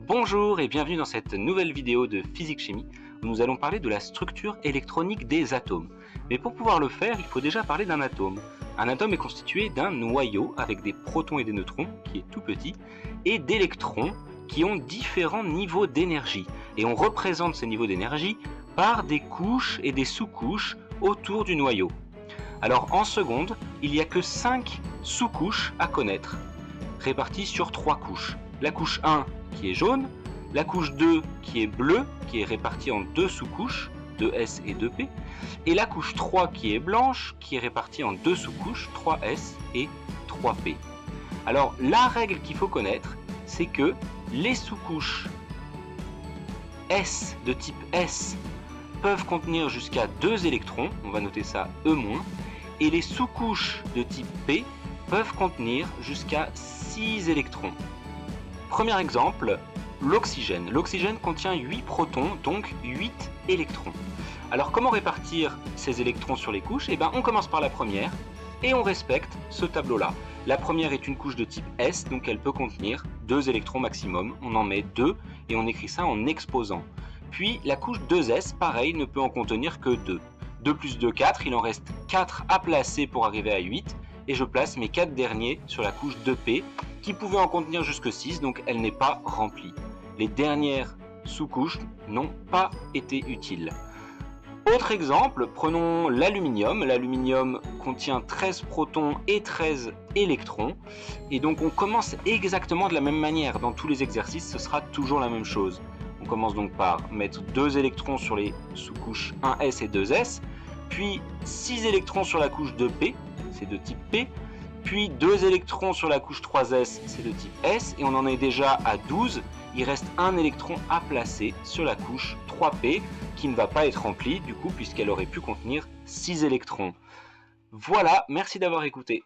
Bonjour et bienvenue dans cette nouvelle vidéo de physique-chimie où nous allons parler de la structure électronique des atomes. Mais pour pouvoir le faire, il faut déjà parler d'un atome. Un atome est constitué d'un noyau avec des protons et des neutrons, qui est tout petit, et d'électrons qui ont différents niveaux d'énergie. Et on représente ces niveaux d'énergie par des couches et des sous-couches autour du noyau. Alors en seconde, il n'y a que 5 sous-couches à connaître, réparties sur 3 couches. La couche 1 qui est jaune, la couche 2 qui est bleue, qui est répartie en 2 sous-couches, 2S et 2P, et la couche 3 qui est blanche, qui est répartie en 2 sous-couches, 3S et 3P. Alors la règle qu'il faut connaître, c'est que les sous-couches S de type S peuvent contenir jusqu'à 2 électrons, on va noter ça E-, et les sous-couches de type P peuvent contenir jusqu'à 6 électrons. Premier exemple, l'oxygène. L'oxygène contient 8 protons, donc 8 électrons. Alors comment répartir ces électrons sur les couches? On commence par la première et on respecte ce tableau-là. La première est une couche de type S, donc elle peut contenir 2 électrons maximum. On en met 2 et on écrit ça en exposant. Puis la couche 2S, pareil, ne peut en contenir que 2. 2 plus 2, 4, il en reste 4 à placer pour arriver à 8. Et je place mes 4 derniers sur la couche 2P, qui pouvait en contenir jusque 6, donc elle n'est pas remplie. Les dernières sous-couches n'ont pas été utiles. Autre exemple, prenons l'aluminium. L'aluminium contient 13 protons et 13 électrons. Et donc on commence exactement de la même manière. Dans tous les exercices, ce sera toujours la même chose. On commence donc par mettre 2 électrons sur les sous-couches 1S et 2S, puis 6 électrons sur la couche 2P, c'est de type P, puis 2 électrons sur la couche 3S, c'est de type S, et on en est déjà à 12. Il reste un électron à placer sur la couche 3P, qui ne va pas être remplie, du coup, puisqu'elle aurait pu contenir 6 électrons. Voilà, merci d'avoir écouté.